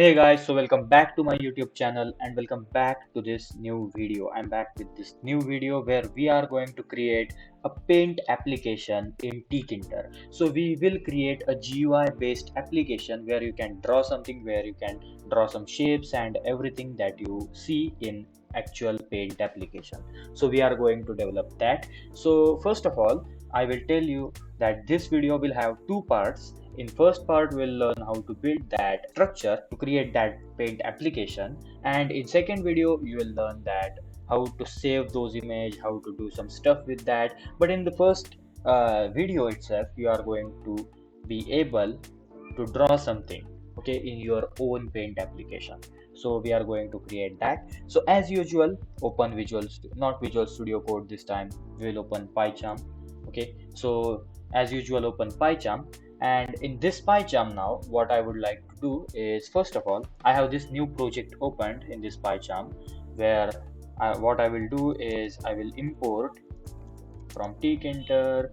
Hey guys, so welcome back to my YouTube channel and welcome back to this new video. I'm back with this new video where we are going to create a paint application in Tkinter. So we will create a GUI based application where you can draw something, where you can draw some shapes and everything that you see in actual paint application. So we are going to develop that. So first of all, I will tell you that this video will have two parts. In first part, we'll learn how to build that structure to create that paint application, and in second video you will learn that how to save those image, how to do some stuff with that. But in the first video itself, you are going to be able to draw something, okay, in your own paint application. So we are going to create that. So as usual, open not Visual Studio Code this time. We will open 𝗣𝘆𝘁𝗵𝗆. Okay, so as usual, open 𝗣𝘆𝘁𝗵. And in this 𝗣𝘁𝘁 now, what I would like to do is, first of all, I have this new project opened in this 𝗣𝘁𝘁 where what I will do is I will import from Tkinter,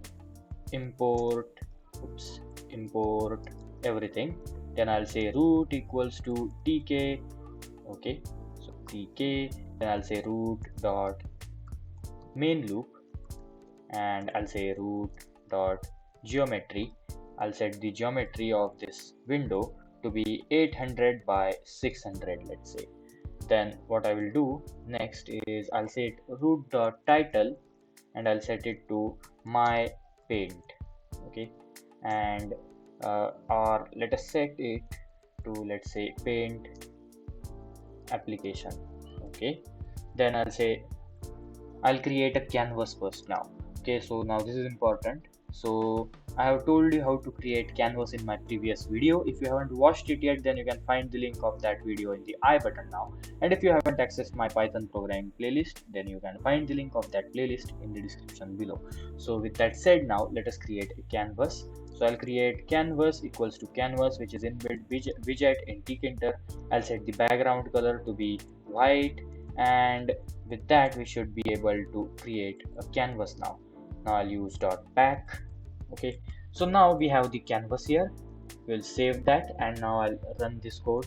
import everything. Then I'll say root equals to tk. Okay, so tk. Then I'll say root dot main loop, and I'll say root dot geometry. I'll set the geometry of this window to be 800 by 600, let's say. Then what I will do next is I'll set root dot title and I'll set it to my paint. Okay, and or let us set it to, let's say, paint application. Okay, then I'll create a canvas first now. Okay, so now this is important. So I have told you how to create canvas in my previous video. If you haven't watched it yet, then you can find the link of that video in the I button now. And if you haven't accessed my Python programming playlist, then you can find the link of that playlist in the description below. So with that said, now let us create a canvas. So I'll create canvas equals to canvas, which is inbuilt widget in Tkinter. I'll set the background color to be white, and with that we should be able to create a canvas now. Now I'll use .pack. Okay, so now we have the canvas here. We'll save that, and now I'll run this code.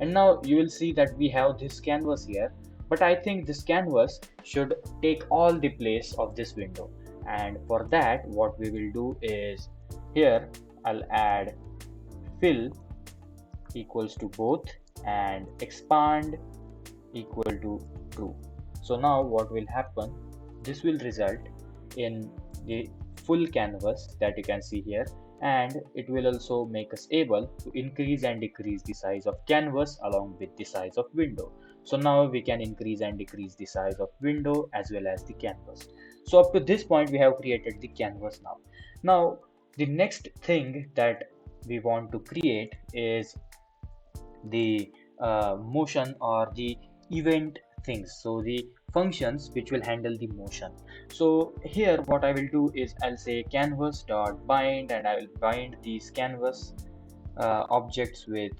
And now you will see that we have this canvas here, but I think this canvas should take all the place of this window. And for that, what we will do is, here I'll add fill equals to both and expand equal to true. So now what will happen, this will result in the full canvas that you can see here, and it will also make us able to increase and decrease the size of canvas along with the size of window. So now we can increase and decrease the size of window as well as the canvas. So up to this point we have created the canvas now. Now the next thing that we want to create is the motion or the event things, so the functions which will handle the motion. So here what I will do is I'll say canvas dot bind, and I will bind these canvas objects with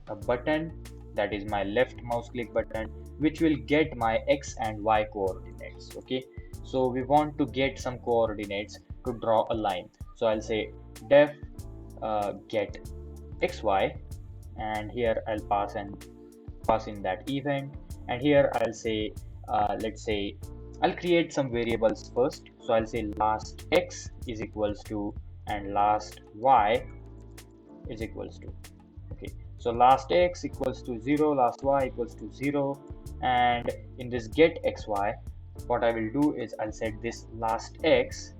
a button, that is my left mouse click button, which will get my x and y coordinates. Okay, so we want to get some coordinates to draw a line. So I'll say def get xy, and here I'll pass in that event. And here I'll say let's say I'll create some variables first. So I'll say last x is equals to and last y is equals to. Okay, so last x equals to 0, last y equals to 0. And in this get xy, what I will do is I'll set this last x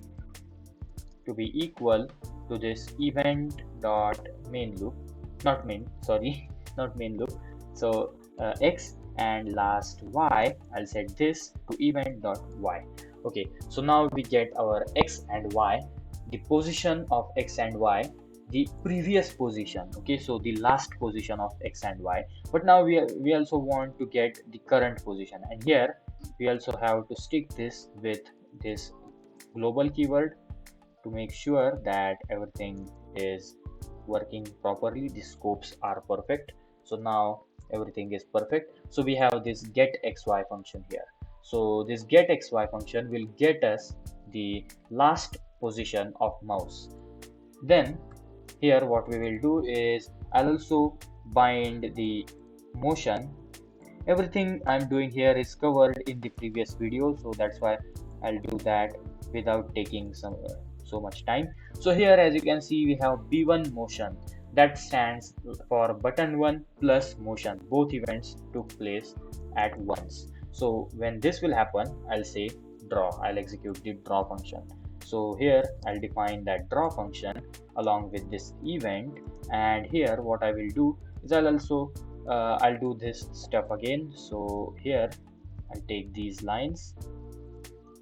to be equal to this event dot main loop, not main loop. So x, and last y, I'll set this to event.y. Okay, so now we get our x and y, the position of x and y, the previous position. Okay, so the last position of x and y. But now we also want to get the current position, and here we also have to stick this with this global keyword to make sure that everything is working properly, the scopes are perfect. So now everything is perfect. So we have this get xy function here. So this get xy function will get us the last position of mouse. Then here what we will do is I'll also bind the motion. Everything I'm doing here is covered in the previous video, so that's why I'll do that without taking so much time. So here, as you can see, we have B1 motion, that stands for button 1 plus motion. Both events took place at once. So when this will happen, I'll say draw. I'll execute the draw function. So here I'll define that draw function along with this event, and here what I will do is I'll do this stuff again. So here I'll take these lines,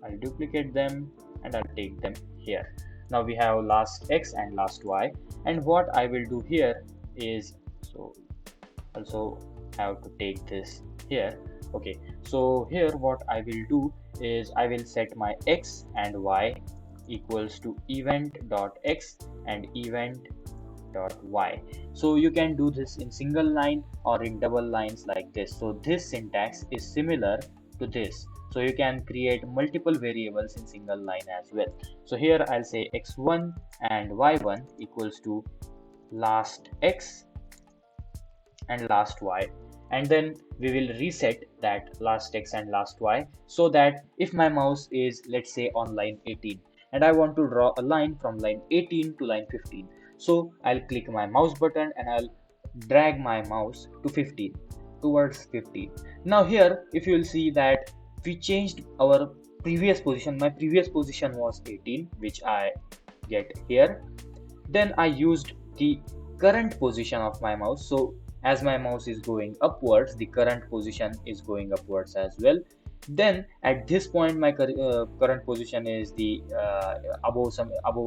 I'll duplicate them, and I'll take them here. Now we have last x and last y, and what I will do here is, so also have to take this here. Okay, so here what I will do is I will set my x and y equals to event.x and event.y. So you can do this in single line or in double lines like this. So this syntax is similar to this. So you can create multiple variables in single line as well. So here I'll say x1 and y1 equals to last x and last y, and then we will reset that last x and last y, so that if my mouse is, let's say, on line 18 and I want to draw a line from line 18 to line 15, so I'll click my mouse button and I'll drag my mouse to 15, towards 15. Now here, if you will see that we changed our previous position. My previous position was 18, which I get here. Then I used the current position of my mouse. So as my mouse is going upwards, the current position is going upwards as well. Then at this point, my current position is the above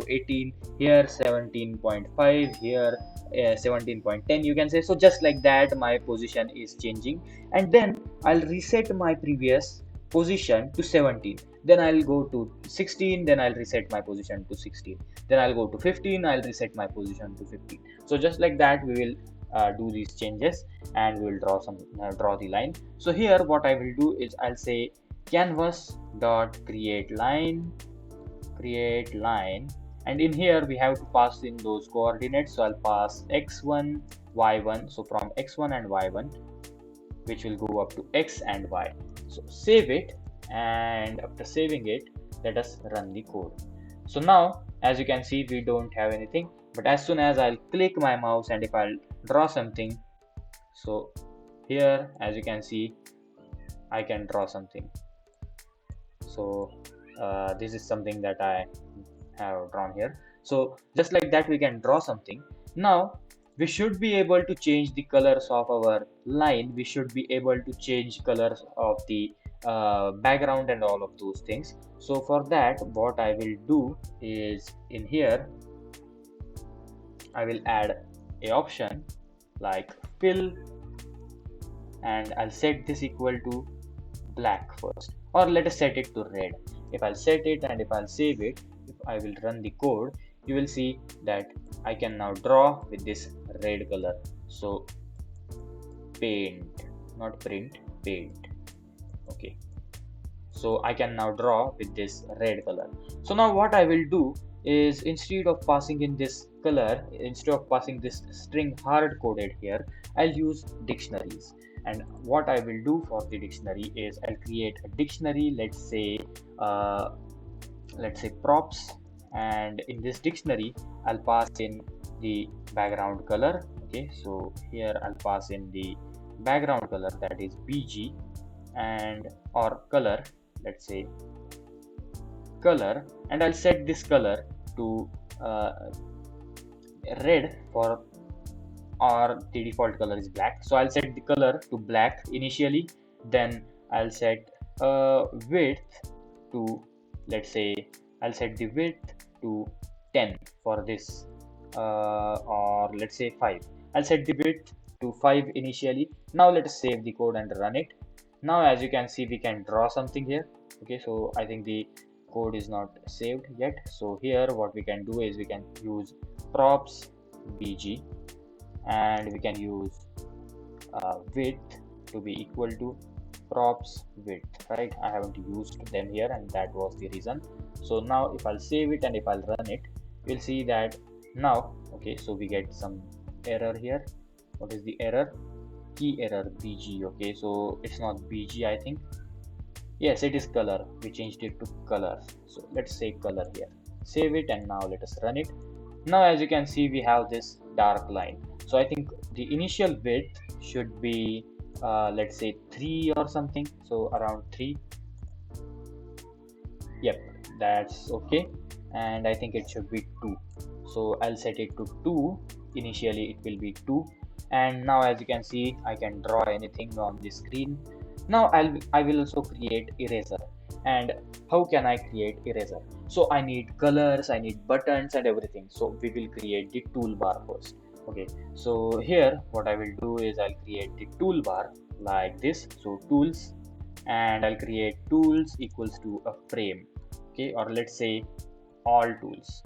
18, here 17.5, here 17.10, you can say. So just like that, my position is changing, and then I'll reset my previous position to 17. Then I'll go to 16, then I'll reset my position to 16. Then I'll go to 15, I'll reset my position to 15. So just like that, we will do these changes, and we will draw the line. So here what I will do is I'll say canvas dot create line, and in here we have to pass in those coordinates. So I'll pass x1, y1, so from x1 and y1, which will go up to x and y. So save it, and after saving it, let us run the code. So now, as you can see, we don't have anything, but as soon as I'll click my mouse and if I'll draw something, so here, as you can see, I can draw something. So this is something that I have drawn here. So just like that, we can draw something. Now we should be able to change the colors of our line. We should be able to change colors of the background and all of those things. So for that, what I will do is, in here I will add a option like fill, and I'll set this equal to black first, or let us set it to red. If I'll set it and if I'll save it, if I will run the code, you will see that I can now draw with this red color. So paint, not print, paint. Okay, so I can now draw with this red color. So now what I will do is, instead of passing in this color, instead of passing this string hard coded here, I'll use dictionaries. And what I will do for the dictionary is I'll create a dictionary, let's say props, and in this dictionary I'll pass in the background color. Okay, so here I'll pass in the background color, that is BG, and or color, let's say color, and I'll set this color to red, for or the default color is black. So I'll set the color to black initially, then I'll set width to, let's say I'll set the width to 10 for this, or let's say 5. I'll set the width to 5 initially. Now let us save the code and run it. Now as you can see, we can draw something here. Okay, so I think the code is not saved yet. So here what we can do is we can use props bg, and we can use width to be equal to props width, right? I haven't used them here, and that was the reason. So now if I'll save it and if I'll run it, we'll see that now, okay, so we get some error here. what is the error? Key error BG. Okay, so it's not BG, I think. Yes, it is color. We changed it to color. So let's say color here. Save it and now let us run it. Now as you can see, we have this dark line. So I think the initial width should be let's say 3 or something. So around 3. Yep, that's okay. And I think it should be 2. So I'll set it to 2. Initially it will be 2. And now as you can see, I can draw anything on the screen. Now I will also create eraser. And how can I create eraser? So I need colors, I need buttons and everything. So we will create the toolbar first. Okay, so here what I will do is I'll create the toolbar like this. So tools, and I'll create tools equals to a frame. Okay, or let's say all tools.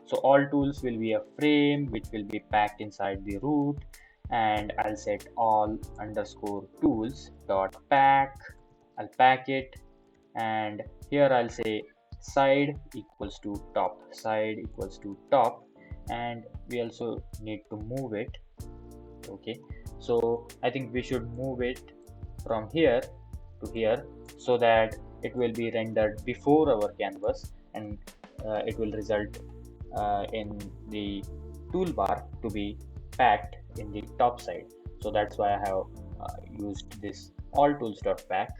So all tools will be a frame which will be packed inside the root, and I'll set all underscore tools dot pack. I'll pack it, and here I'll say side equals to top, and we also need to move it. Okay, so I think we should move it from here to here so that it will be rendered before our canvas, and it will result in the toolbar to be packed in the top side. So that's why I have used this all tools dot pack,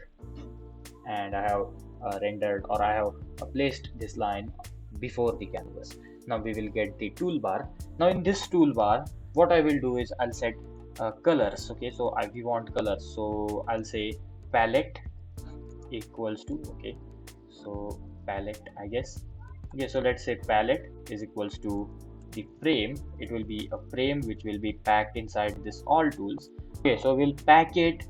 and I have rendered, or I have placed this line before the canvas. Now we will get the toolbar. Now in this toolbar, what I will do is I'll set colors. Okay, so we want colors, so I'll say palette equals to, okay, so palette, I guess. Okay, so let's say palette is equals to the frame. It will be a frame which will be packed inside this all tools. Okay, so we'll pack it,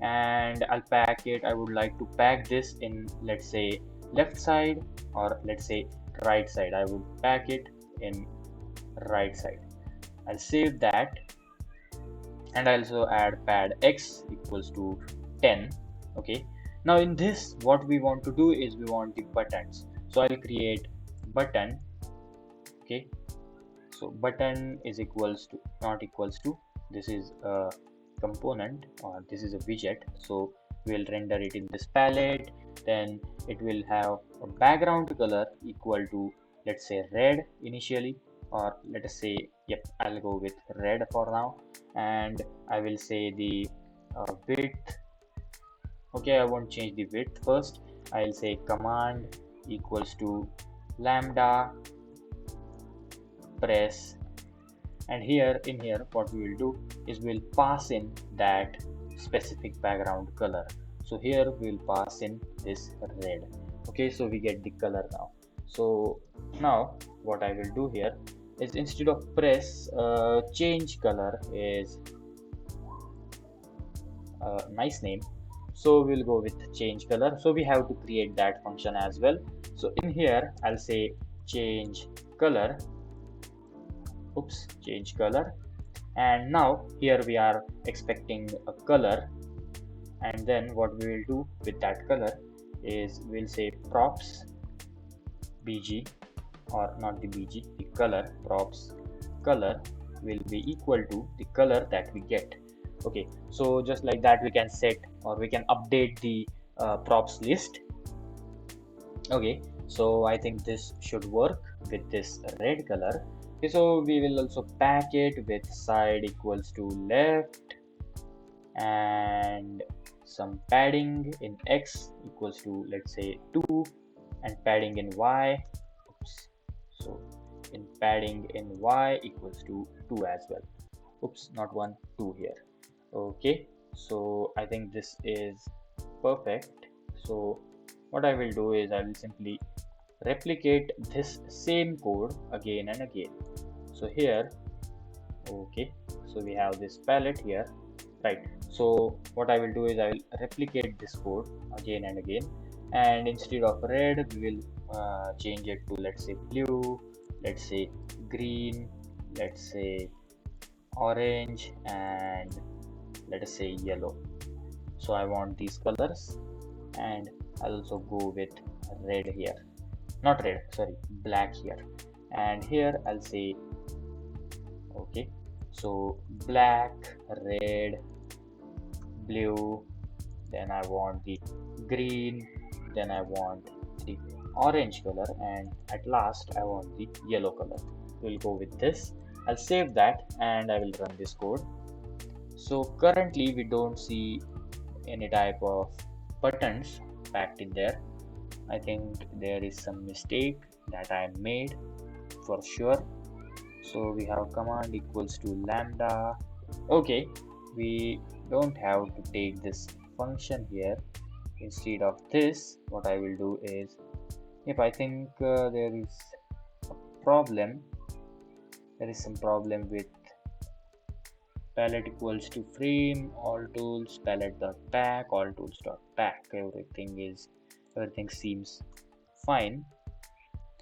and I'll pack it. I would like to pack this in, let's say, left side, or let's say right side. I would pack it in right side. I'll save that, and I'll also add pad x equals to 10. Okay, now in this, what we want to do is we want the buttons. So I'll create button. Okay, so button is equals to, not equals to, this is a component, or this is a widget. So we'll render it in this palette. Then it will have a background color equal to, let's say, red initially, or let us say, yep, I'll go with red for now. And I will say the width. Okay, I won't change the width first. I'll say command equals to lambda press, and here in here what we will do is we'll pass in that specific background color. So here we'll pass in this red. Okay, so we get the color now. So now what I will do here is, instead of press, change color is a nice name. So we'll go with change color. So we have to create that function as well. So in here I'll say change color. Oops, change color. And now here we are expecting a color, and then what we will do with that color is we'll say props bg, or not the bg, the color, props color will be equal to the color that we get. Okay, so just like that we can set, or we can update the props list. Okay, so I think this should work with this red color. Okay, so we will also pack it with side equals to left, and some padding in x equals to, let's say, 2, and padding in y. Oops, so in padding in y equals to 2 as well. Oops, not 1, 2 here. Okay, so I think this is perfect. So what I will do is I will simply replicate this same code again and again. So here, okay, so we have this palette here, right? So what I will do is I will replicate this code again and again, and instead of red we will change it to, let's say, blue, let's say green, let's say orange, and let us say yellow. So I want these colors, and I'll also go with red here, not red, sorry, black here, and here I'll say okay. So black, red, blue, then I want the green, then I want the orange color, and at last I want the yellow color. We'll go with this. I'll save that and I will run this code. So currently we don't see any type of buttons packed in there. I think there is some mistake that I made for sure. So we have command equals to lambda. Okay, we don't have to take this function here. Instead of this, what I will do is, if I think there is a problem, there is some problem with palette equals to frame all tools palette.pack all tools.pack. Everything seems fine,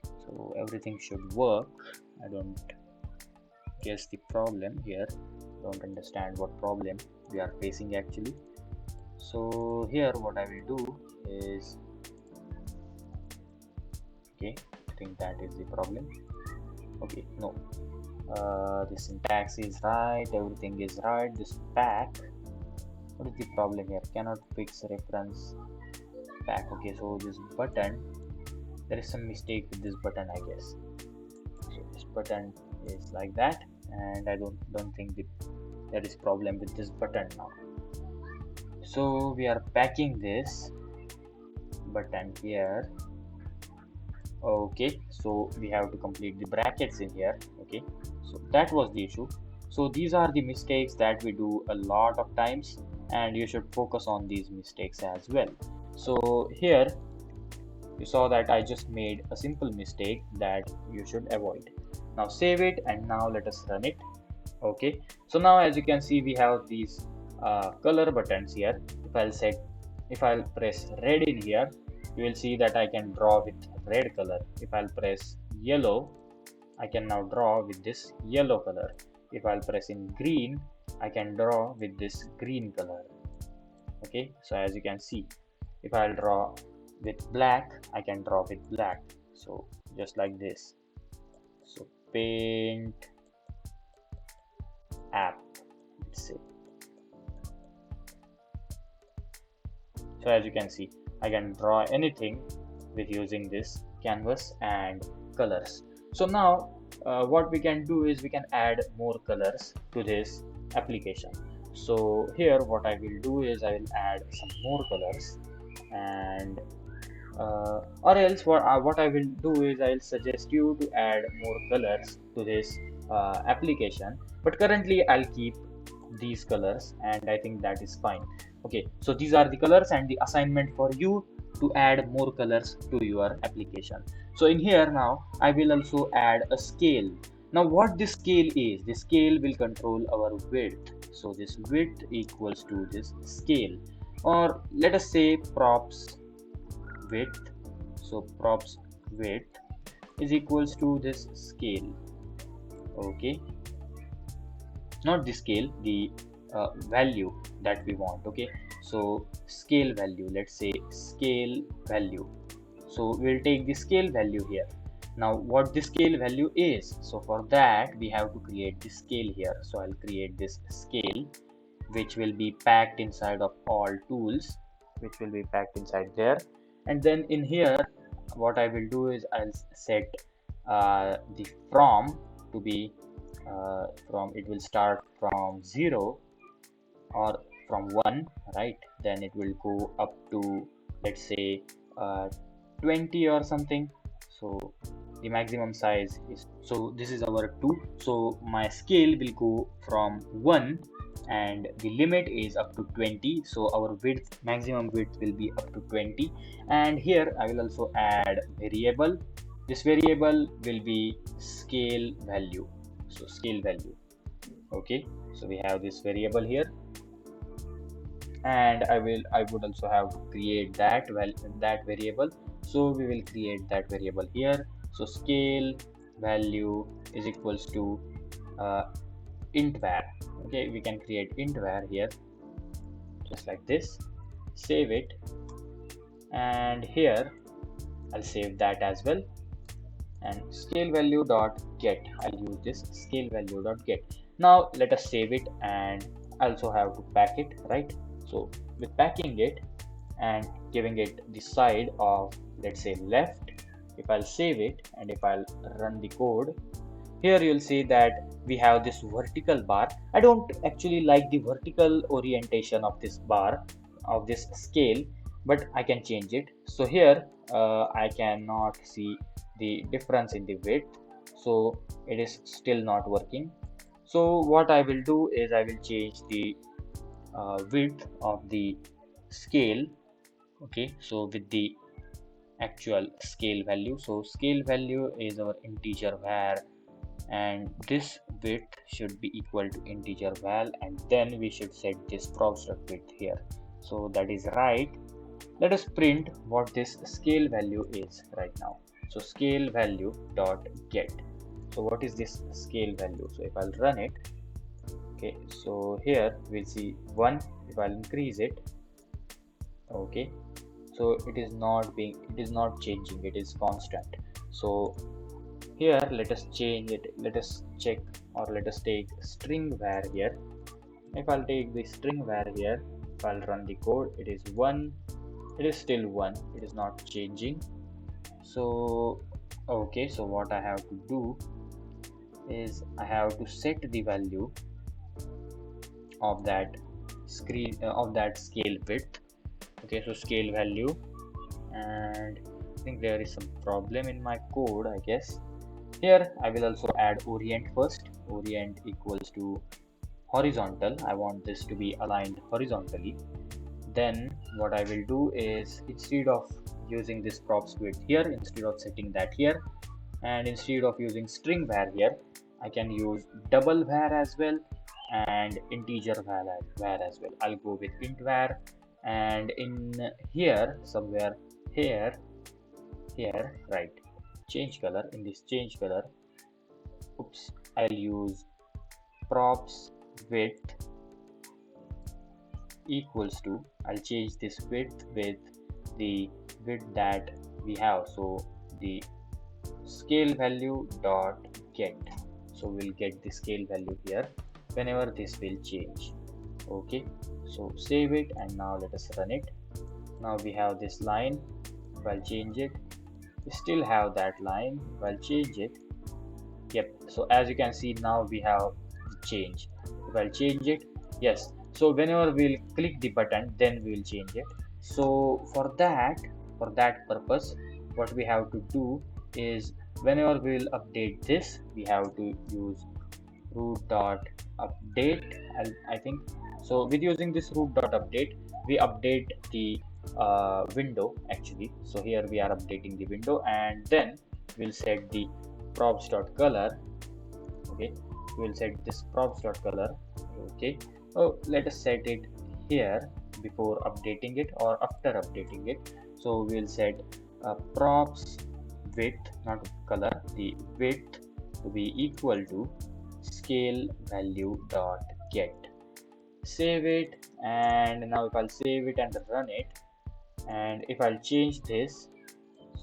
so everything should work. I don't guess the problem here, don't understand what problem we are facing actually. So here what I will do is, okay, I think that is the problem. Okay, no, the syntax is right, everything is right. This pack, what is the problem here? Cannot fix reference pack. Okay, so this button, there is some mistake with this button, I guess. So this button is like that, and I don't think there is problem with this button now. So we are packing this button here. Okay, so we have to complete the brackets in here. Okay, so that was the issue. So these are the mistakes that we do a lot of times, and you should focus on these mistakes as well. So here you saw that I just made a simple mistake that you should avoid. Now save it, and now let us run it. Okay, so now as you can see, we have these color buttons here. If I'll press red in here, you will see that I can draw with red color. If I'll press yellow, I can now draw with this yellow color. If I'll press in green, I can draw with this green color. Okay, so as you can see, if I'll draw with black, I can draw with black. So just like this. So paint app, let's say. So as you can see, I can draw anything with using this canvas and colors. So now what we can do is we can add more colors to this application. So here what I will do is I will add some more colors, and or else what I will do is I will suggest you to add more colors to this application, but currently I'll keep these colors, and I think that is fine. Okay, so these are the colors and the assignment for you to add more colors to your application. So in here now I will also add a scale. Now what this scale is, this scale will control our width. So this width equals to this scale, or let us say props width. So props width is equals to this scale. Okay, not the scale, the value that we want. Okay, so scale value, let's say scale value. So we'll take the scale value here. Now what the scale value is, so for that we have to create the scale here. So I'll create this scale, which will be packed inside of all tools, which will be packed inside there. And then in here what I will do is I'll set the from to be from, it will start from 0 or from 1, right? Then it will go up to, let's say 20 or something. So the maximum size is, so this is our 2. So my scale will go from 1 and the limit is up to 20. So our width, maximum width will be up to 20. And here I will also add variable. This variable will be scale value. So scale value. Okay, so we have this variable here, and I would also have to create that variable. So we will create that variable here. So scale value is equals to int var. Okay, we can create int var here, just like this. Save it, and here I'll save that as well. And scale value dot get, I'll use this scale value dot get. Now let us save it, and also have to pack it, right? So with packing it and giving it the side of, let's say, left, if I'll save it and if I'll run the code, here you'll see that we have this vertical bar. I don't actually like the vertical orientation of this bar, of this scale, but I can change it. So here I cannot see the difference in the width, so it is still not working. So what I will do is I will change the width of the scale. Okay, so with the actual scale value, so scale value is our integer var, and this width should be equal to integer val, and then we should set this props.width here. So that is right. Let us print what this scale value is right now. So scale value dot get. So what is this scale value? So if I'll run it, okay, so here we'll see 1. If I'll increase it, okay, so it is not changing, it is constant. So here let us change it, let us check, or let us take string var here. If I'll take the string var here, if I'll run the code, it is 1, it is still 1, it is not changing. So okay, so what I have to do is I have to set the value of that scale width. Okay, so scale value, and I think there is some problem in my code, I guess. Here I will also add orient first. Orient equals to horizontal. I want this to be aligned horizontally. Then what I will do is, instead of using this props width here, instead of setting that here, and instead of using string var here, I can use double var as well and integer var as well. I'll go with int var, and in here somewhere here, right, change color, in this change color, oops, I'll use props width equals to, I'll change this width with the width that we have, so the scale value dot get. So we'll get the scale value here whenever this will change. Okay, so save it, and now let us run it. Now we have this line. If I'll change it, we still have that line. If I'll change it, yep, so as you can see, now we have the change. If I'll change it, yes, so whenever we'll click the button, then we will change it. So for that purpose, what we have to do is, whenever we'll update this, we have to use root.update, I think. So with using this root.update, we update the window actually. So here we are updating the window, and then we'll set the props.color. Okay, we'll set this props.color. Okay, oh, let us set it here before updating it or after updating it. So we'll set props width, not color, the width to be equal to scale value dot get. Save it, and now if I'll save it and run it, and if I'll change this,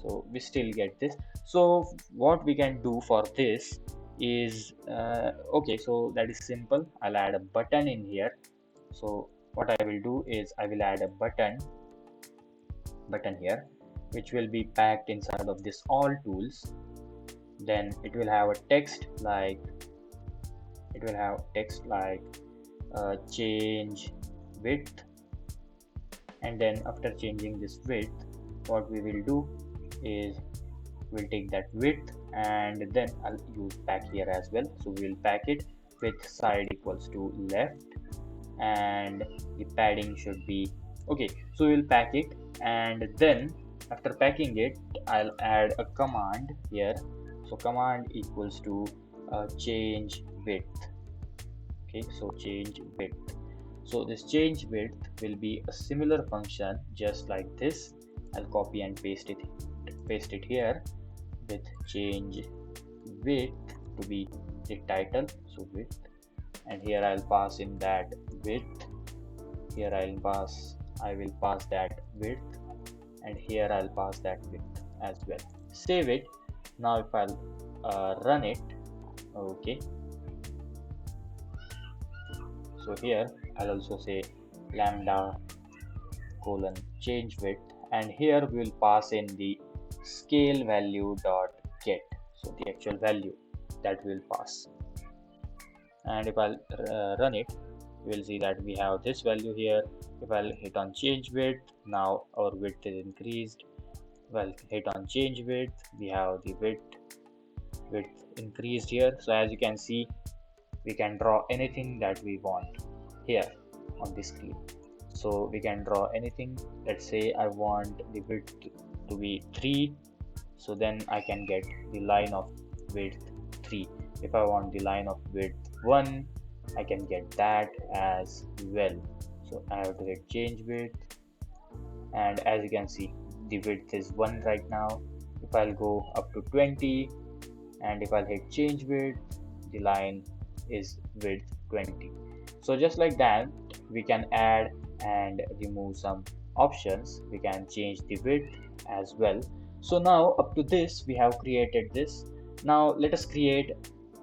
so we still get this. So what we can do for this is okay, so that is simple. I'll add a button in here. So what I will do is I will add a button here, which will be packed inside of this all tools. Then it will have a text like, change width, and then after changing this width, what we will do is we'll take that width, and then I'll use pack here as well. So we'll pack it with side equals to left, and the padding should be okay. So we'll pack it, and then after packing it, I'll add a command here. So command equals to change width. Okay, so change width. So this change width will be a similar function just like this. I'll copy and paste it here with change width to be the title, so width, and here I'll pass in that width. Here I will pass that width, and here I'll pass that width as well. Save it. Now if I'll run it, okay, So here I'll also say lambda colon change width, and here we will pass in the scale value dot get, so the actual value that will pass. And if I'll run it, you will see that we have this value here. If I'll hit on change width, now our width is increased. Well, hit on change width, we have the width increased here. So as you can see, we can draw anything that we want here on the screen. So we can draw anything. Let's say I want the width to be 3, so then I can get the line of width 3. If I want the line of width 1, I can get that as well. So I have to hit change width, and as you can see, the width is 1 right now. If I'll go up to 20, and if I'll hit change width, the line is width 20. So just like that, we can add and remove some options. We can change the width as well. So now up to this, we have created this. Now let us create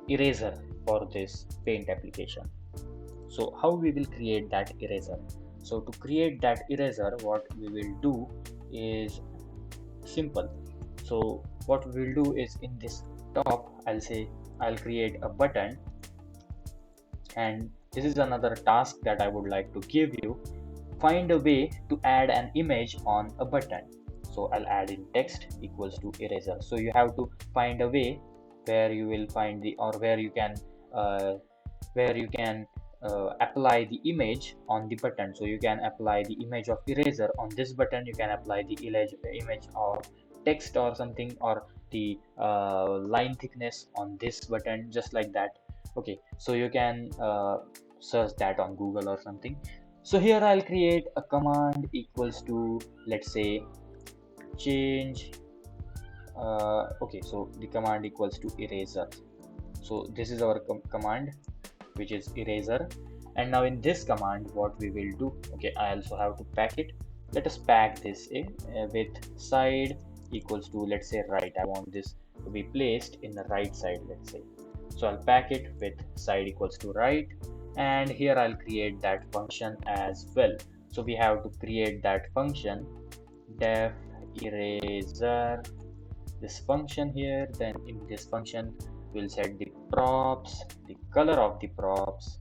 eraser for this paint application. So how we will create that eraser? So to create that eraser, what we will do is simple. So what we will do is, in this top, I'll create a button, and this is another task that I would like to give you. Find a way to add an image on a button. So I'll add in text equals to eraser. So you have to find a way where you will find the, or where you can apply the image on the button. So you can apply the image of eraser on this button. You can apply the image of text or something, or the line thickness on this button, just like that. Okay, so you can search that on Google or something. So here I'll create a command equals to, let's say, change. Okay, so the command equals to eraser. So this is our command, which is eraser. And now in this command, what we will do, okay, I also have to pack it. Let us pack this in with side equals to, let's say, right. I want this to be placed in the right side, let's say. So I'll pack it with side equals to right, and here I'll create that function as well. So we have to create that function def eraser, this function here. Then in this function, we'll set the props, the color of the props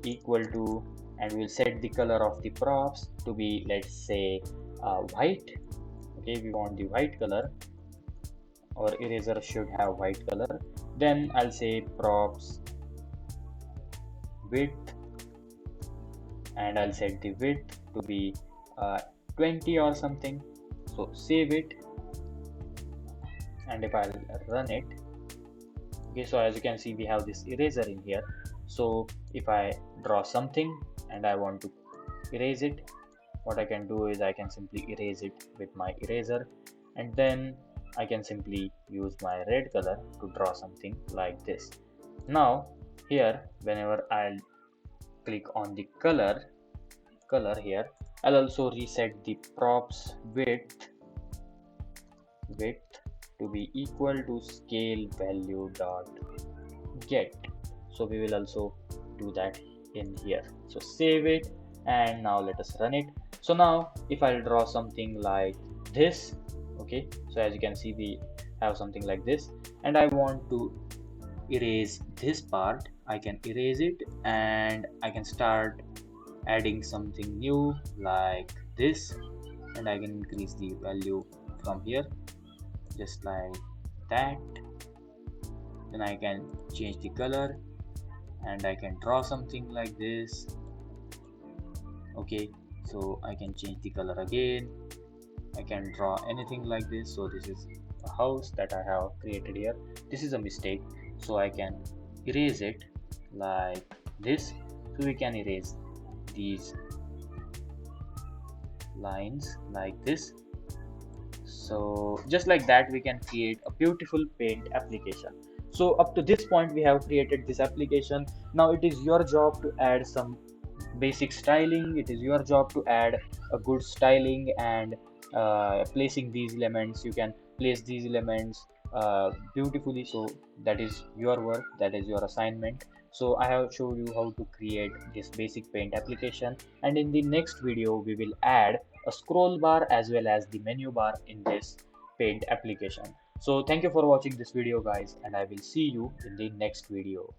equal to, and we'll set the color of the props to be, let's say, white. Okay, we want the white color, or eraser should have white color. Then I'll say props width, and I'll set the width to be 20 or something. So save it, and if I'll run it, okay, so as you can see, we have this eraser in here. So if I draw something and I want to erase it, what I can do is I can simply erase it with my eraser, and then I can simply use my red color to draw something like this. Now here, whenever I'll click on the color here, I'll also reset the props width to be equal to scale value dot get. So we will also do that in here. So save it, and now let us run it. So now if I'll draw something like this, okay, so as you can see, we have something like this, and I want to erase this part, I can erase it, and I can start adding something new like this, and I can increase the value from here, just like that. Then I can change the color, and I can draw something like this. Okay, so I can change the color again. I can draw anything like this. So this is a house that I have created here. This is a mistake, so I can erase it like this. So we can erase these lines like this. So just like that, we can create a beautiful paint application. So up to this point, we have created this application. Now it is your job to add some basic styling. It is your job to add a good styling and placing these elements. You can place these elements beautifully. So that is your work, that is your assignment. So I have showed you how to create this basic paint application, and in the next video we will add a scroll bar as well as the menu bar in this paint application. So thank you for watching this video guys, and I will see you in the next video.